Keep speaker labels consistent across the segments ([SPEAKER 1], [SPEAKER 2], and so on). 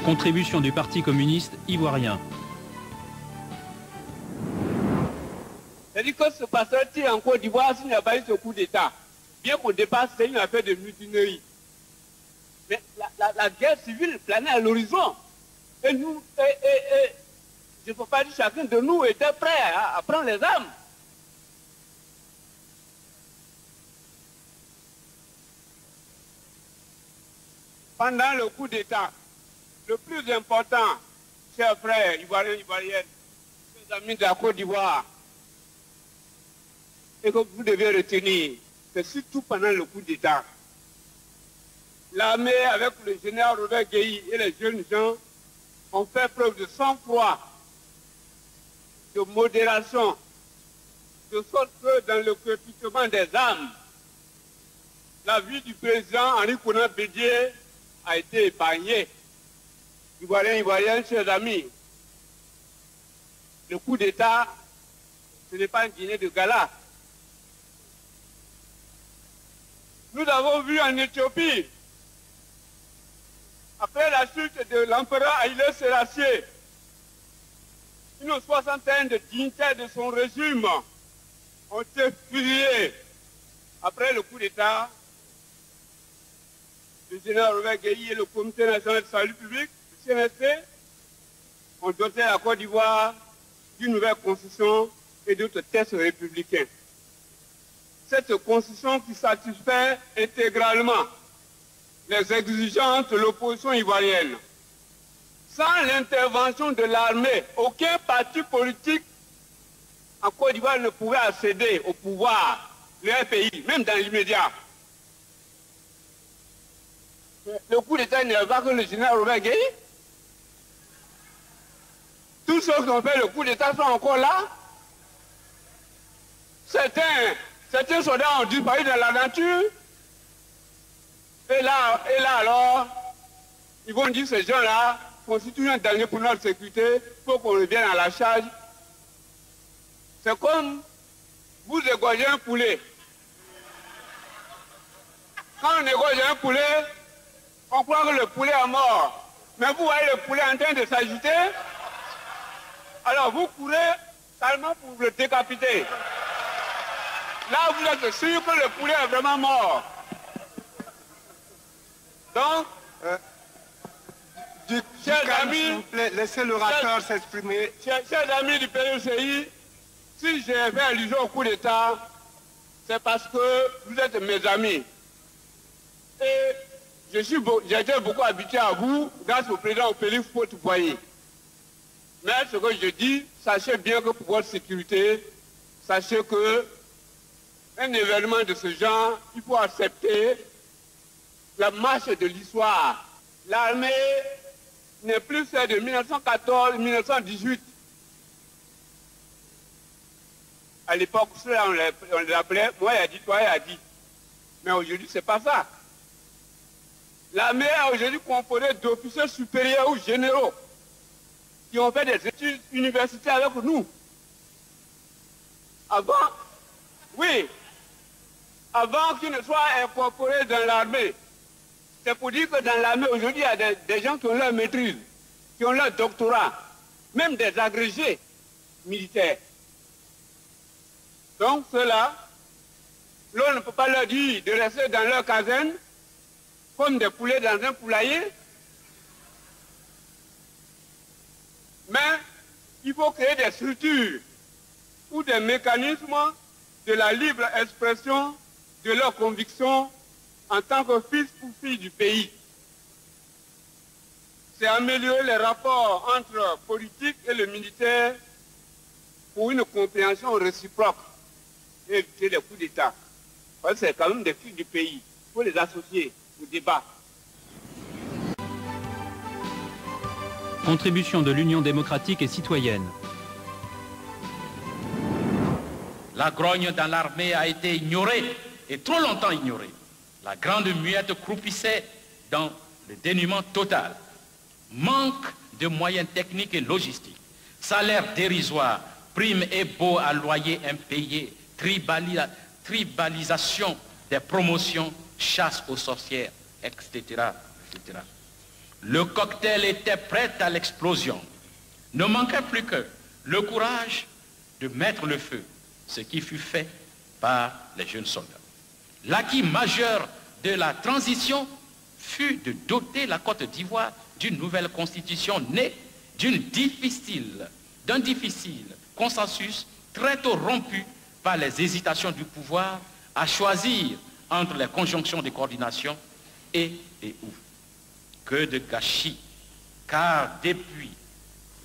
[SPEAKER 1] Contribution du Parti communiste ivoirien.
[SPEAKER 2] C'est-à-dire que se passerait-il en Côte d'Ivoire s'il n'y a pas eu ce coup d'État? Bien qu'au départ, c'est une affaire de mutinerie. Mais la guerre civile planait à l'horizon. Et nous, je ne peux pas dire chacun de nous était prêt à prendre les armes. Pendant le coup d'État, le plus important, chers frères ivoiriens, ivoiriennes, chers amis de la Côte d'Ivoire, et que vous devez retenir, c'est surtout pendant le coup d'État. L'armée, avec le général Robert Guéhi et les jeunes gens, ont fait preuve de sang-froid, de modération, de sorte que dans le crépitement des armes, la vie du président Henri Konan Bédié a été épargnée. Ivoiriens, Ivoiriennes, chers amis, le coup d'État, ce n'est pas un dîner de gala. Nous avons vu en Éthiopie, après la chute de l'empereur Haïlé Sélassié, une soixantaine de dignitaires de son régime ont été fusillés. Après le coup d'État, le général Robert Guéhi et le Comité national de salut public, le CNSP, ont doté la Côte d'Ivoire d'une nouvelle constitution et d'autres textes républicains. Cette constitution qui satisfait intégralement les exigences de l'opposition ivoirienne. Sans l'intervention de l'armée, aucun parti politique en Côte d'Ivoire ne pouvait accéder au pouvoir de leur pays, même dans l'immédiat. Le coup d'État n'est pas que le général Robert Guéhi. Tous ceux qui ont fait le coup d'État sont encore là. Certains soldats ont disparu dans la nature. Et là alors, ils vont dire que ces gens-là constituent un danger pour notre sécurité, pour qu'on revienne à la charge. C'est comme vous égorgez un poulet. Quand on égorge un poulet, on croit que le poulet est mort. Mais vous voyez le poulet en train de s'agiter. Alors vous courez seulement pour le décapiter. Là, vous êtes sûr que le poulet est vraiment mort. Donc, chers amis,
[SPEAKER 3] s'il vous plaît, laissez l'orateur s'exprimer.
[SPEAKER 2] Chers amis du PUCI, si j'ai fait allusion au coup d'État, c'est parce que vous êtes mes amis. Et j'ai été beaucoup habitué à vous grâce au président Félix Faute-Boyer. Mais ce que je dis, sachez bien que pour votre sécurité, sachez que un événement de ce genre, il faut accepter la marche de l'histoire. L'armée n'est plus celle de 1914-1918. À l'époque, on l'appelait, moi il a dit, toi il a dit. Mais aujourd'hui, c'est pas ça. L'armée est aujourd'hui composée d'officiers supérieurs ou généraux qui ont fait des études universitaires avec nous. Avant qu'ils ne soient incorporés dans l'armée. C'est pour dire que dans l'armée, aujourd'hui, il y a des gens qui ont leur maîtrise, qui ont leur doctorat, même des agrégés militaires. Donc ceux-là, l'on ne peut pas leur dire de rester dans leur caserne comme des poulets dans un poulailler. Mais il faut créer des structures ou des mécanismes de la libre expression de leurs convictions en tant que fils ou fille du pays. C'est améliorer les rapports entre politique et le militaire pour une compréhension réciproque et éviter les coups d'État. Parce que c'est quand même des fils du pays. Il faut les associer au débat.
[SPEAKER 1] Contribution de l'Union démocratique et citoyenne.
[SPEAKER 4] La grogne dans l'armée a été ignorée, et trop longtemps ignorée. La grande muette croupissait dans le dénuement total. Manque de moyens techniques et logistiques, salaire dérisoire, primes et baux à loyer impayés, tribalisation des promotions, chasse aux sorcières, etc., etc. Le cocktail était prêt à l'explosion. Ne manquait plus que le courage de mettre le feu, ce qui fut fait par les jeunes soldats. L'acquis majeur de la transition fut de doter la Côte d'Ivoire d'une nouvelle constitution née d'un difficile consensus très tôt rompu par les hésitations du pouvoir à choisir entre les conjonctions de coordination et où. Que de gâchis, car depuis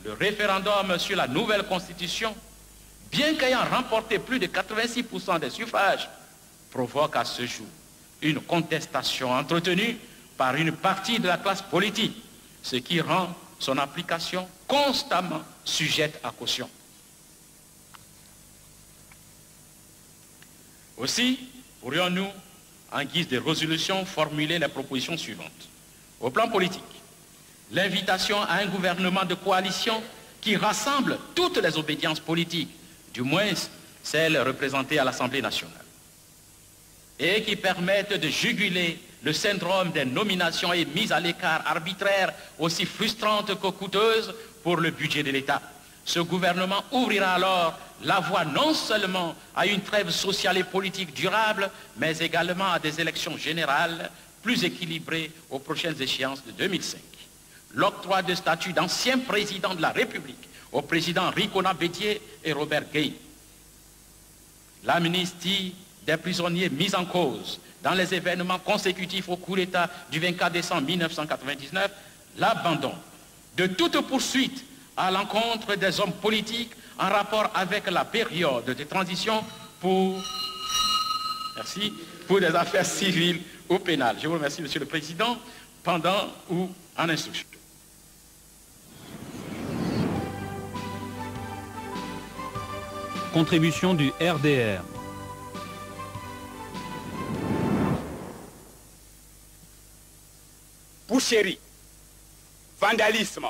[SPEAKER 4] le référendum sur la nouvelle constitution, bien qu'ayant remporté plus de 86% des suffrages, provoque à ce jour une contestation entretenue par une partie de la classe politique, ce qui rend son application constamment sujette à caution. Aussi, pourrions-nous, en guise de résolution, formuler les propositions suivantes. Au plan politique, l'invitation à un gouvernement de coalition qui rassemble toutes les obédiences politiques, du moins celles représentées à l'Assemblée nationale, et qui permettent de juguler le syndrome des nominations et mises à l'écart arbitraires aussi frustrantes que coûteuses pour le budget de l'État. Ce gouvernement ouvrira alors la voie non seulement à une trêve sociale et politique durable, mais également à des élections générales plus équilibrées aux prochaines échéances de 2005. L'octroi de statut d'ancien président de la République aux présidents Ricona Bédier et Robert Gueye. L'amnistie des prisonniers mis en cause dans les événements consécutifs au coup d'État du 24 décembre 1999, l'abandon de toute poursuite à l'encontre des hommes politiques en rapport avec la période de transition pour des affaires civiles ou pénales. Je vous remercie, Monsieur le Président, pendant ou en instruction.
[SPEAKER 1] Contribution du RDR.
[SPEAKER 5] Boucherie, vandalisme,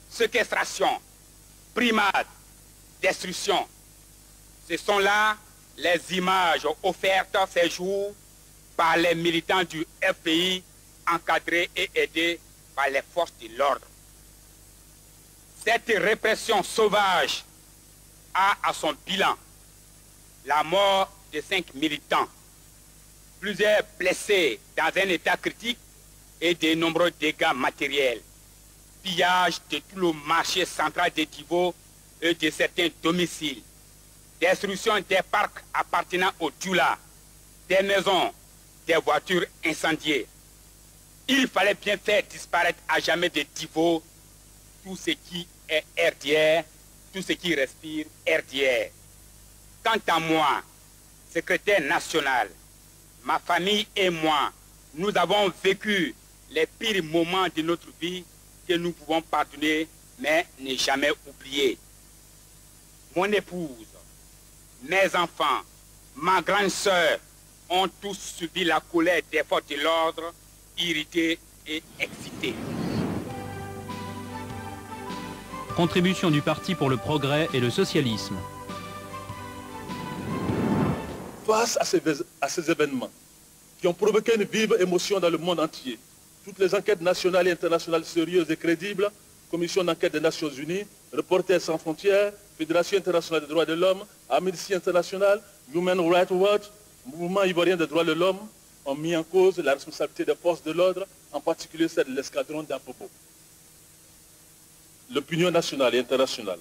[SPEAKER 5] séquestration, primade, destruction. Ce sont là les images offertes ces jours par les militants du FPI encadrés et aidés par les forces de l'ordre. Cette répression sauvage a à son bilan la mort de 5 militants, plusieurs blessés dans un état critique et de nombreux dégâts matériels, pillage de tout le marché central de Divo et de certains domiciles, destruction des parcs appartenant au Djoula, des maisons, des voitures incendiées. Il fallait bien faire disparaître à jamais de Divo tout ce qui est RDR, tout ce qui respire RDR. Quant à moi, secrétaire national, ma famille et moi, nous avons vécu les pires moments de notre vie que nous pouvons pardonner, mais ne jamais oublier. Mon épouse, mes enfants, ma grande sœur ont tous subi la colère des forces de l'ordre, irrités et excités.
[SPEAKER 1] Contribution du Parti pour le progrès et le socialisme.
[SPEAKER 6] Face à ces événements qui ont provoqué une vive émotion dans le monde entier, toutes les enquêtes nationales et internationales sérieuses et crédibles, Commission d'enquête des Nations Unies, Reporters sans frontières, Fédération internationale des droits de l'homme, Amnesty International, Human Rights Watch, Mouvement ivoirien des droits de l'homme, ont mis en cause la responsabilité des forces de l'ordre, en particulier celle de l'escadron d'Apopo. L'opinion nationale et internationale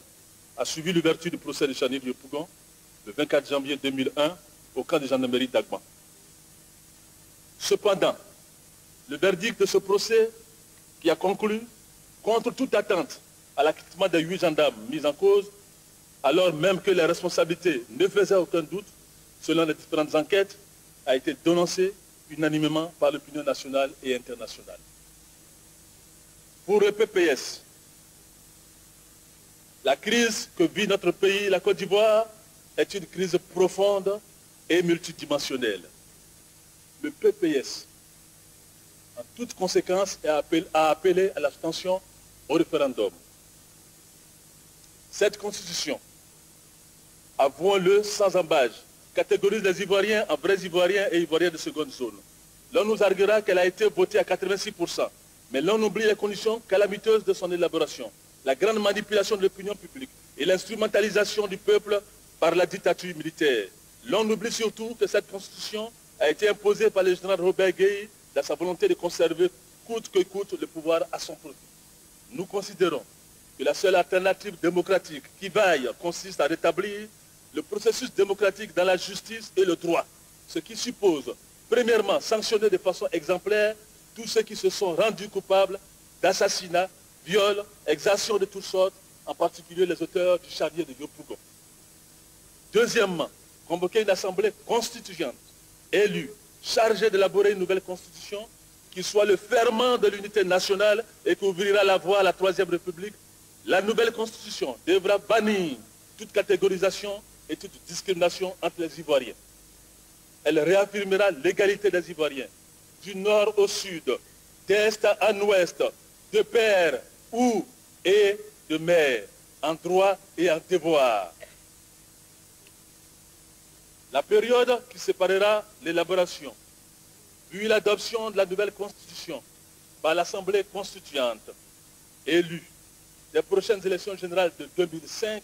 [SPEAKER 6] a suivi l'ouverture du procès de Chanil Yopougon le 24 janvier 2001 au camp de gendarmerie d'Agma. Cependant, le verdict de ce procès qui a conclu contre toute attente à l'acquittement des 8 gendarmes mis en cause, alors même que les responsabilités ne faisaient aucun doute, selon les différentes enquêtes, a été dénoncé unanimement par l'opinion nationale et internationale. Pour le PPS, la crise que vit notre pays, la Côte d'Ivoire, est une crise profonde et multidimensionnelle. Le PPS, en toute conséquence, a appelé à l'abstention au référendum. Cette constitution, avouons-le sans embâche, catégorise les Ivoiriens en vrais Ivoiriens et Ivoiriens de seconde zone. L'on nous arguera qu'elle a été votée à 86%, Mais l'on oublie les conditions calamiteuses de son élaboration, la grande manipulation de l'opinion publique et l'instrumentalisation du peuple par la dictature militaire. L'on oublie surtout que cette constitution a été imposée par le général Robert Gueye dans sa volonté de conserver coûte que coûte le pouvoir à son profit. Nous considérons que la seule alternative démocratique qui vaille consiste à rétablir le processus démocratique dans la justice et le droit, ce qui suppose, premièrement, sanctionner de façon exemplaire tous ceux qui se sont rendus coupables d'assassinats, viols, exactions de toutes sortes, en particulier les auteurs du charnier de Yopougon. Deuxièmement, convoquer une assemblée constituante, élue, chargée d'élaborer une nouvelle constitution qui soit le ferment de l'unité nationale et qui ouvrira la voie à la Troisième République. La nouvelle constitution devra bannir toute catégorisation et toute discrimination entre les Ivoiriens. Elle réaffirmera l'égalité des Ivoiriens, du nord au sud, d'est en ouest, de père ou et de mère, en droit et en devoir. La période qui séparera l'élaboration, puis l'adoption de la nouvelle constitution par l'Assemblée constituante, élue des prochaines élections générales de 2005,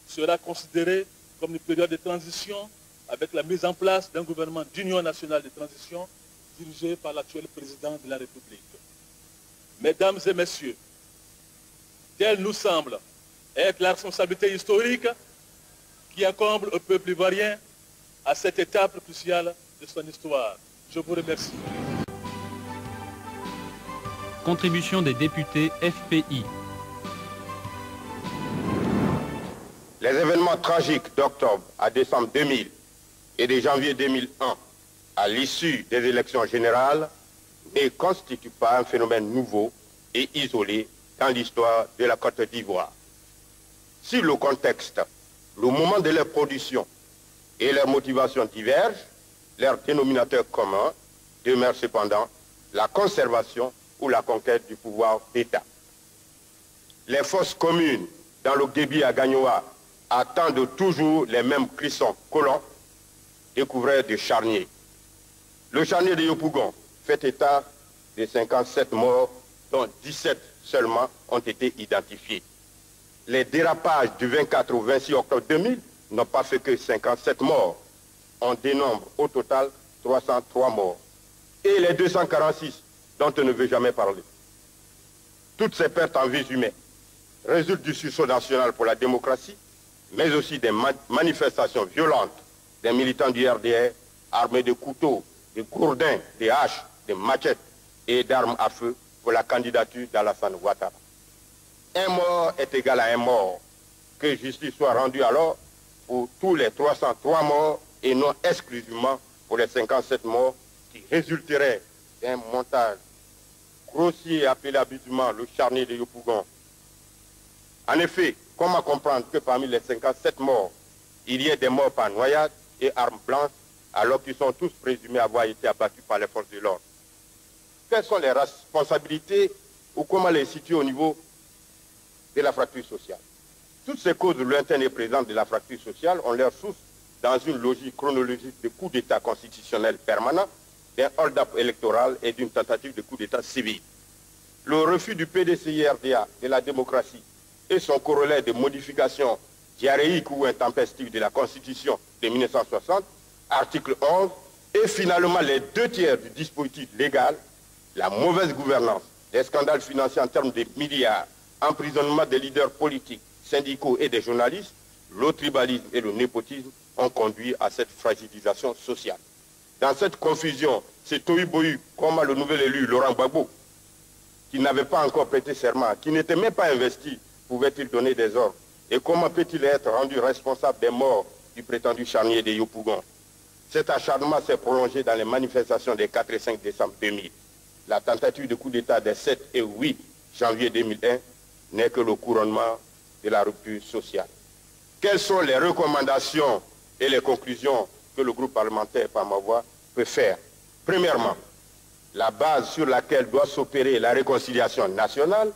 [SPEAKER 6] sera considérée comme une période de transition avec la mise en place d'un gouvernement d'union nationale de transition dirigé par l'actuel président de la République. Mesdames et messieurs, telle nous semble être la responsabilité historique qui incombe au peuple ivoirien à cette étape cruciale de son histoire. Je vous remercie.
[SPEAKER 1] Contribution des députés FPI.
[SPEAKER 7] Les événements tragiques d'octobre à décembre 2000 et de janvier 2001 à l'issue des élections générales ne constituent pas un phénomène nouveau et isolé dans l'histoire de la Côte d'Ivoire. Si le contexte, le moment de leur production et leurs motivations divergent, leur dénominateur commun demeure cependant la conservation ou la conquête du pouvoir d'État. Les forces communes dans le Guébi à Gagnoa attendent toujours les mêmes crissons colons, découverts de charniers. Le charnier de Yopougon fait état de 57 morts, dont 17 seulement ont été identifiés. Les dérapages du 24 au 26 octobre 2000 n'ont pas fait que 57 morts. On dénombre au total 303 morts. Et les 246 dont on ne veut jamais parler. Toutes ces pertes en vies humaines résultent du sursaut national pour la démocratie, mais aussi des manifestations violentes des militants du RDR armés de couteaux, de gourdins, de haches, de machettes et d'armes à feu pour la candidature d'Alassane Ouattara. Un mort est égal à un mort. Que justice soit rendue alors pour tous les 303 morts et non exclusivement pour les 57 morts qui résulteraient d'un montage grossier appelé habituellement le charnier de Yopougon. En effet, comment comprendre que parmi les 57 morts, il y ait des morts par noyade et armes blanches alors qu'ils sont tous présumés avoir été abattus par les forces de l'ordre? Quelles sont les responsabilités ou comment les situer au niveau de la fracture sociale? Toutes ces causes lointaines et présentes de la fracture sociale ont leur source dans une logique chronologique de coup d'État constitutionnel permanent, d'un hold-up électoral et d'une tentative de coup d'État civil. Le refus du PDCI-RDA de la démocratie et son corollaire de modification diarrhéique ou intempestive de la Constitution de 1960, article 11, et finalement les 2/3 du dispositif légal, la mauvaise gouvernance, les scandales financiers en termes de milliards, emprisonnement des leaders politiques, syndicaux et des journalistes, le tribalisme et le népotisme ont conduit à cette fragilisation sociale. Dans cette confusion, c'est tohu-bohu, comment le nouvel élu Laurent Gbagbo, qui n'avait pas encore prêté serment, qui n'était même pas investi, pouvait-il donner des ordres? Et comment peut-il être rendu responsable des morts du prétendu charnier de Yopougon? Cet acharnement s'est prolongé dans les manifestations des 4 et 5 décembre 2000. La tentative de coup d'État des 7 et 8 janvier 2001 n'est que le couronnement de la rupture sociale. Quelles sont les recommandations et les conclusions que le groupe parlementaire par ma voix peut faire? Premièrement, la base sur laquelle doit s'opérer la réconciliation nationale,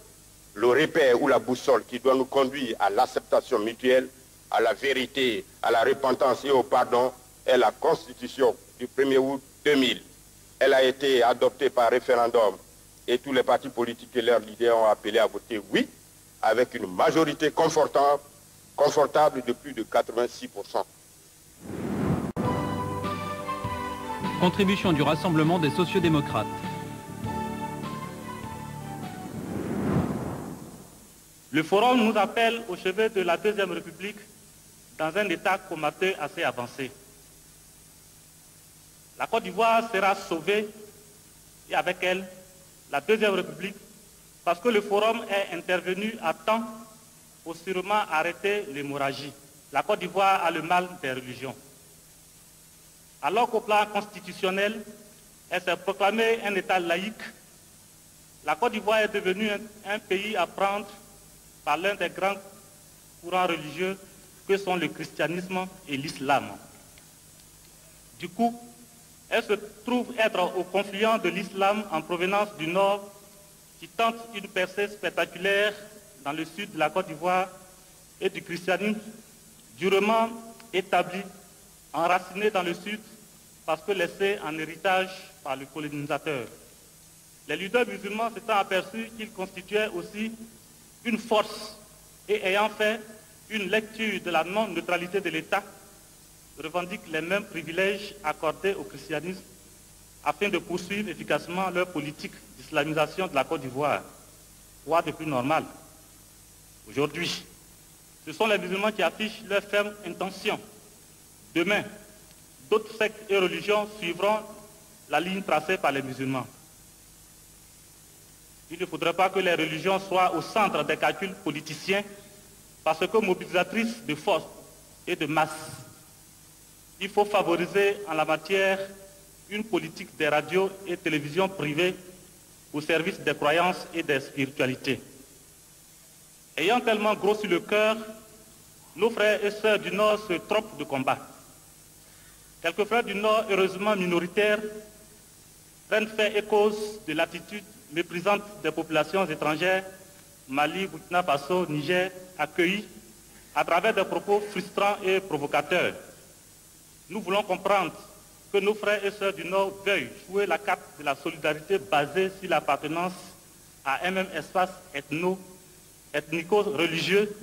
[SPEAKER 7] le repère ou la boussole qui doit nous conduire à l'acceptation mutuelle, à la vérité, à la repentance et au pardon, est la Constitution du 1er août 2000. Elle a été adoptée par référendum et tous les partis politiques et leurs leaders ont appelé à voter oui, avec une majorité confortable de plus de 86%.
[SPEAKER 1] Contribution du Rassemblement des sociodémocrates.
[SPEAKER 8] Le Forum nous appelle au chevet de la Deuxième République dans un état comateux assez avancé. La Côte d'Ivoire sera sauvée et avec elle la Deuxième République parce que le Forum est intervenu à temps pour sûrement arrêter l'hémorragie. La Côte d'Ivoire a le mal des religions. Alors qu'au plan constitutionnel, elle s'est proclamée un État laïque, la Côte d'Ivoire est devenue un pays à prendre par l'un des grands courants religieux que sont le christianisme et l'islam. Du coup, elle se trouve être au confluent de l'islam en provenance du nord qui tente une percée spectaculaire dans le sud de la Côte d'Ivoire et du christianisme durement établi, enraciné dans le sud parce que laissé en héritage par le colonisateur. Les leaders musulmans s'étant aperçus qu'ils constituaient aussi une force et ayant fait une lecture de la non-neutralité de l'État, revendiquent les mêmes privilèges accordés au christianisme afin de poursuivre efficacement leur politique d'islamisation de la Côte d'Ivoire. Quoi de plus normal? Aujourd'hui, ce sont les musulmans qui affichent leur ferme intention. Demain, d'autres sectes et religions suivront la ligne tracée par les musulmans. Il ne faudrait pas que les religions soient au centre des calculs politiciens parce que mobilisatrices de force et de masse. Il faut favoriser en la matière une politique des radios et télévisions privées au service des croyances et des spiritualités. Ayant tellement grossi le cœur, nos frères et sœurs du Nord se trompent de combat. Quelques frères du Nord, heureusement minoritaires, prennent fait et cause de l'attitude méprisante des populations étrangères, Mali, Burkina Faso, Niger, accueillies à travers des propos frustrants et provocateurs. Nous voulons comprendre que nos frères et sœurs du Nord veuillent jouer la carte de la solidarité basée sur l'appartenance à un même espace ethnico-religieux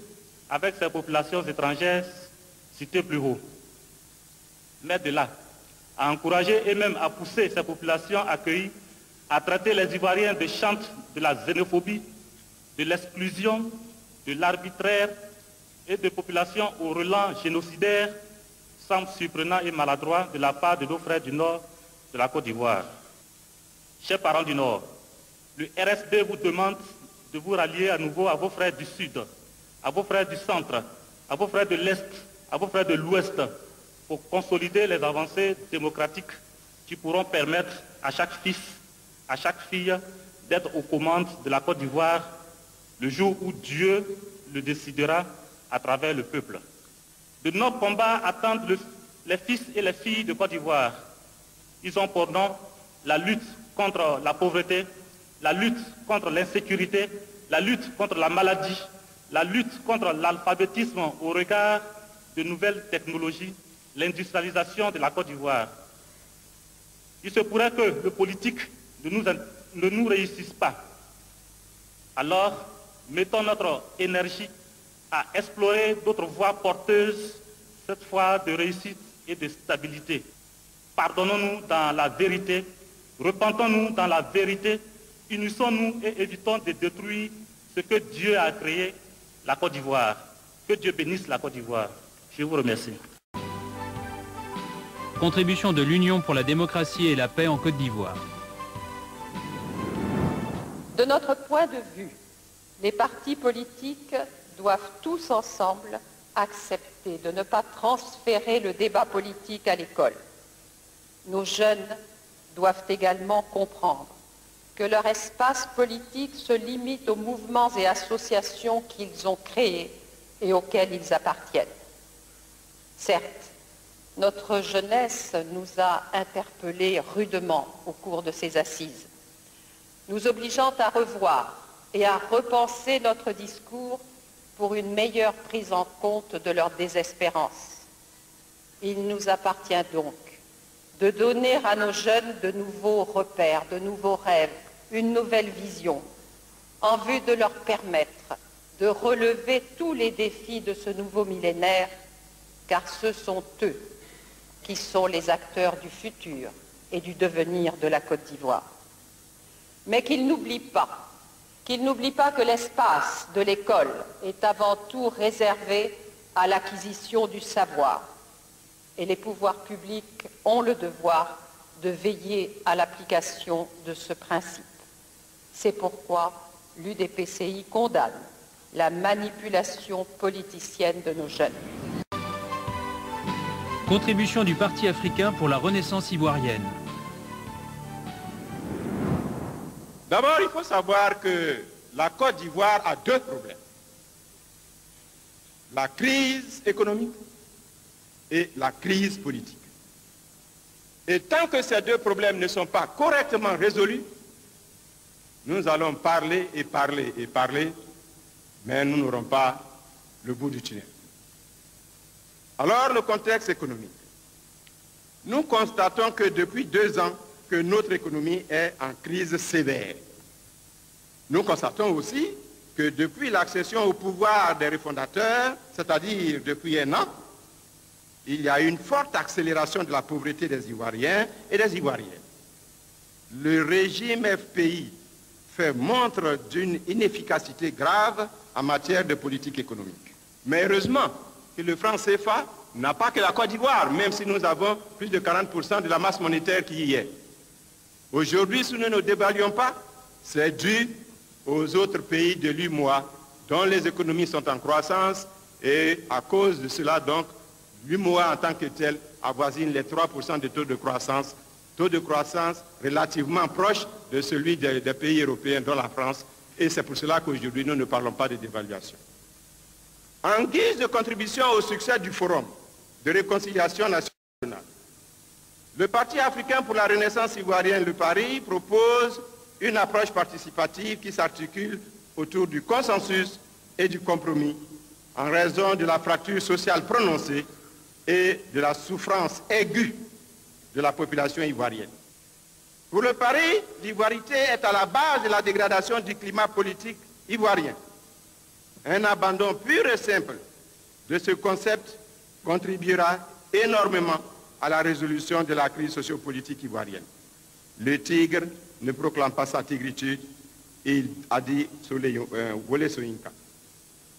[SPEAKER 8] avec ces populations étrangères citées plus haut. Mais de là, à encourager et même à pousser ces populations accueillies à traiter les Ivoiriens de chantres de la xénophobie, de l'exclusion, de l'arbitraire et de populations au relent génocidaire semble surprenant et maladroit de la part de nos frères du Nord de la Côte d'Ivoire. Chers parents du Nord, le RSD vous demande de vous rallier à nouveau à vos frères du Sud, à vos frères du Centre, à vos frères de l'Est, à vos frères de l'Ouest, pour consolider les avancées démocratiques qui pourront permettre à chaque fils, à chaque fille d'être aux commandes de la Côte d'Ivoire le jour où Dieu le décidera à travers le peuple. De nos combats attendent les fils et les filles de Côte d'Ivoire. Ils ont pour nom la lutte contre la pauvreté, la lutte contre l'insécurité, la lutte contre la maladie, la lutte contre l'alphabétisme au regard de nouvelles technologies, l'industrialisation de la Côte d'Ivoire. Il se pourrait que le politique ne nous réussisse pas. Alors, mettons notre énergie à explorer d'autres voies porteuses, cette fois de réussite et de stabilité. Pardonnons-nous dans la vérité, repentons-nous dans la vérité, unissons-nous et évitons de détruire ce que Dieu a créé, la Côte d'Ivoire. Que Dieu bénisse la Côte d'Ivoire. Je vous remercie.
[SPEAKER 1] Contribution de l'Union pour la démocratie et la paix en Côte d'Ivoire.
[SPEAKER 9] De notre point de vue, les partis politiques doivent tous ensemble accepter de ne pas transférer le débat politique à l'école. Nos jeunes doivent également comprendre que leur espace politique se limite aux mouvements et associations qu'ils ont créés et auxquels ils appartiennent. Certes, notre jeunesse nous a interpellés rudement au cours de ces assises, nous obligeant à revoir et à repenser notre discours pour une meilleure prise en compte de leur désespérance. Il nous appartient donc de donner à nos jeunes de nouveaux repères, de nouveaux rêves, une nouvelle vision en vue de leur permettre de relever tous les défis de ce nouveau millénaire, car ce sont eux qui sont les acteurs du futur et du devenir de la Côte d'Ivoire. Mais qu'ils n'oublient pas que l'espace de l'école est avant tout réservé à l'acquisition du savoir, et les pouvoirs publics ont le devoir de veiller à l'application de ce principe. C'est pourquoi l'UDPCI condamne la manipulation politicienne de nos jeunes.
[SPEAKER 1] Contribution du Parti africain pour la Renaissance ivoirienne.
[SPEAKER 10] D'abord, il faut savoir que la Côte d'Ivoire a deux problèmes. La crise économique et la crise politique. Et tant que ces deux problèmes ne sont pas correctement résolus, nous allons parler et parler et parler, mais nous n'aurons pas le bout du tunnel. Alors, le contexte économique. Nous constatons que depuis 2 ans, que notre économie est en crise sévère. Nous constatons aussi que depuis l'accession au pouvoir des refondateurs, c'est-à-dire depuis 1 an, il y a une forte accélération de la pauvreté des Ivoiriens et des Ivoiriennes. Le régime FPI fait montre d'une inefficacité grave en matière de politique économique. Mais heureusement que le franc CFA n'a pas que la Côte d'Ivoire, même si nous avons plus de 40% de la masse monétaire qui y est. Aujourd'hui, si nous ne dévaluons pas, c'est dû aux autres pays de l'UMOA, dont les économies sont en croissance, et à cause de cela, donc, l'UMOA en tant que tel avoisine les 3% de taux de croissance relativement proche de celui des pays européens, dont la France, et c'est pour cela qu'aujourd'hui nous ne parlons pas de dévaluation. En guise de contribution au succès du Forum de réconciliation nationale, le Parti africain pour la Renaissance ivoirienne, le PARI, propose une approche participative qui s'articule autour du consensus et du compromis en raison de la fracture sociale prononcée et de la souffrance aiguë de la population ivoirienne. Pour le PARI, l'ivoirité est à la base de la dégradation du climat politique ivoirien. Un abandon pur et simple de ce concept contribuera énormément à la résolution de la crise sociopolitique ivoirienne. Le tigre ne proclame pas sa tigritude, il a dit Wole Soyinka.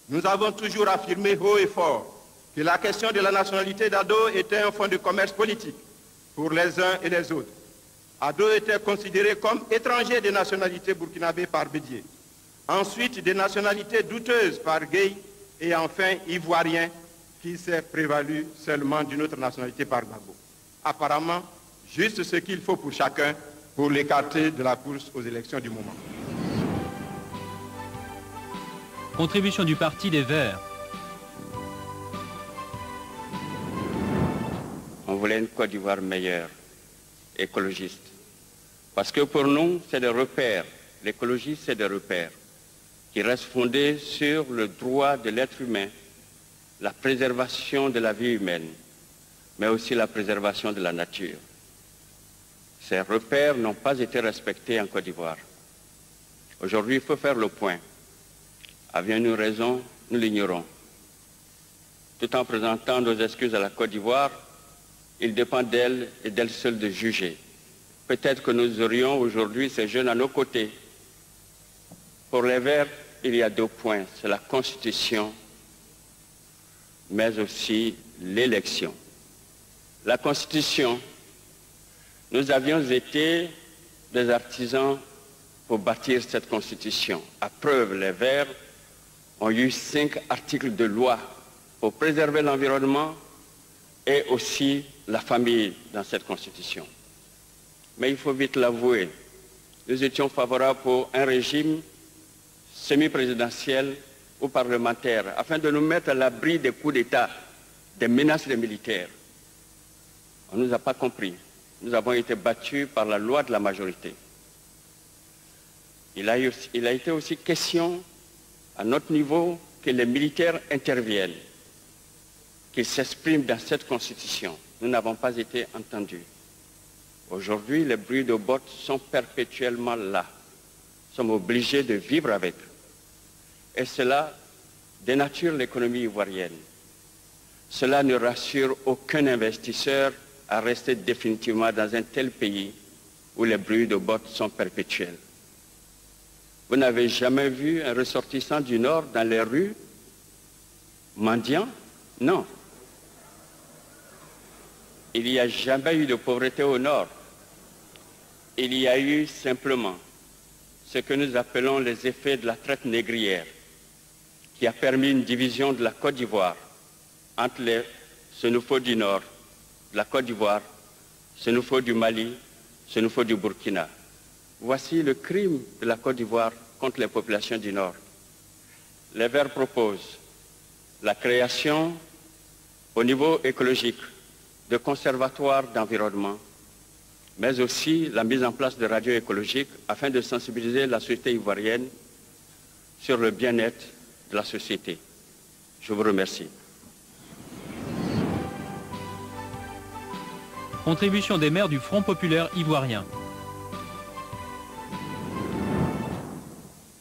[SPEAKER 10] Nous avons toujours affirmé haut et fort que la question de la nationalité d'Ado était un fonds de commerce politique pour les uns et les autres. Ado était considéré comme étranger de nationalité burkinabé par Bédié. Ensuite, des nationalités douteuses par Gueye et enfin ivoirien qui s'est prévalu seulement d'une autre nationalité par Gbagbo. Apparemment, juste ce qu'il faut pour chacun pour l'écarter de la course aux élections du moment.
[SPEAKER 1] Contribution du Parti des Verts.
[SPEAKER 11] On voulait une Côte d'Ivoire meilleure, écologiste. Parce que pour nous, c'est des repères. L'écologie, c'est des repères qui restent fondés sur le droit de l'être humain, la préservation de la vie humaine, mais aussi la préservation de la nature. Ces repères n'ont pas été respectés en Côte d'Ivoire. Aujourd'hui, il faut faire le point. Avions-nous raison? Nous l'ignorons. Tout en présentant nos excuses à la Côte d'Ivoire, il dépend d'elle et d'elle seule de juger. Peut-être que nous aurions aujourd'hui ces jeunes à nos côtés. Pour les Verts, il y a 2 points. C'est la Constitution, mais aussi l'élection. La Constitution, nous avions été des artisans pour bâtir cette Constitution. À preuve, les Verts ont eu 5 articles de loi pour préserver l'environnement et aussi la famille dans cette Constitution. Mais il faut vite l'avouer, nous étions favorables pour un régime semi-présidentiel ou parlementaire afin de nous mettre à l'abri des coups d'État, des menaces des militaires. On ne nous a pas compris. Nous avons été battus par la loi de la majorité. Il a été aussi question à notre niveau que les militaires interviennent, qu'ils s'expriment dans cette Constitution. Nous n'avons pas été entendus. Aujourd'hui, les bruits de bottes sont perpétuellement là. sommes obligés de vivre avec. Et cela dénature l'économie ivoirienne. Cela ne rassure aucun investisseur à rester définitivement dans un tel pays où les bruits de bottes sont perpétuels. Vous n'avez jamais vu un ressortissant du Nord dans les rues mendiant? Non. Il n'y a jamais eu de pauvreté au Nord. Il y a eu simplement ce que nous appelons les effets de la traite négrière, qui a permis une division de la Côte d'Ivoire entre les Sénoufos du Nord, de la Côte d'Ivoire, Sénoufos du Mali, Sénoufos du Burkina. Voici le crime de la Côte d'Ivoire contre les populations du Nord. Les Verts proposent la création au niveau écologique de conservatoires d'environnement, mais aussi la mise en place de radios écologiques afin de sensibiliser la société ivoirienne sur le bien-être de la société. Je vous remercie.
[SPEAKER 1] Contribution des maires du Front populaire ivoirien.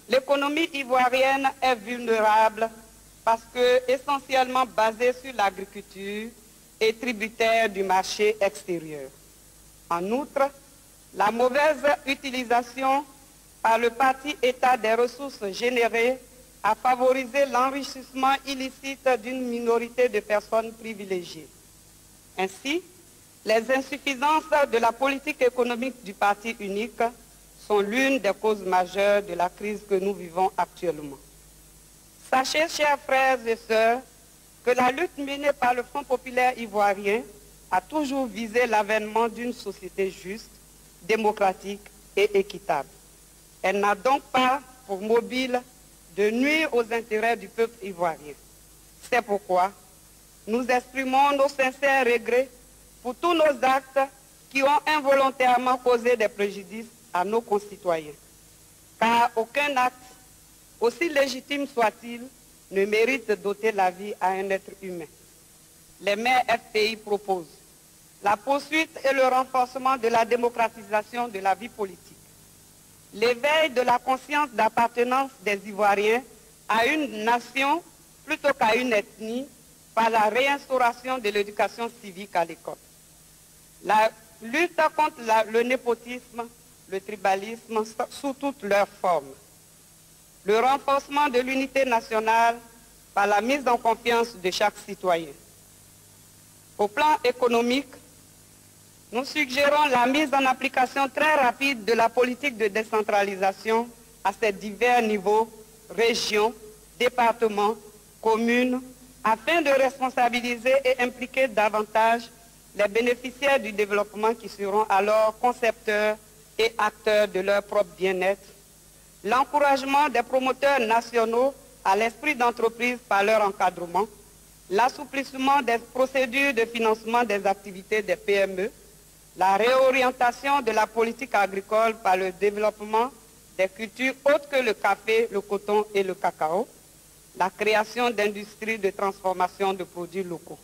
[SPEAKER 12] L'économie ivoirienne est vulnérable parce que essentiellement basée sur l'agriculture et tributaire du marché extérieur. En outre, la mauvaise utilisation par le parti État des ressources générées a favorisé l'enrichissement illicite d'une minorité de personnes privilégiées. Ainsi, les insuffisances de la politique économique du parti unique sont l'une des causes majeures de la crise que nous vivons actuellement. Sachez, chers frères et sœurs, que la lutte menée par le Front populaire ivoirien a toujours visé l'avènement d'une société juste, démocratique et équitable. Elle n'a donc pas pour mobile de nuire aux intérêts du peuple ivoirien. C'est pourquoi nous exprimons nos sincères regrets pour tous nos actes qui ont involontairement causé des préjudices à nos concitoyens. Car aucun acte, aussi légitime soit-il, ne mérite d'ôter la vie à un être humain. Les maires FPI proposent la poursuite et le renforcement de la démocratisation de la vie politique, l'éveil de la conscience d'appartenance des Ivoiriens à une nation plutôt qu'à une ethnie par la réinstauration de l'éducation civique à l'école, la lutte contre le népotisme, le tribalisme sous toutes leurs formes, le renforcement de l'unité nationale par la mise en confiance de chaque citoyen. Au plan économique, nous suggérons la mise en application très rapide de la politique de décentralisation à ses divers niveaux, régions, départements, communes, afin de responsabiliser et impliquer davantage les bénéficiaires du développement qui seront alors concepteurs et acteurs de leur propre bien-être, l'encouragement des promoteurs nationaux à l'esprit d'entreprise par leur encadrement, l'assouplissement des procédures de financement des activités des PME, la réorientation de la politique agricole par le développement des cultures autres que le café, le coton et le cacao, la création d'industries de transformation de produits locaux.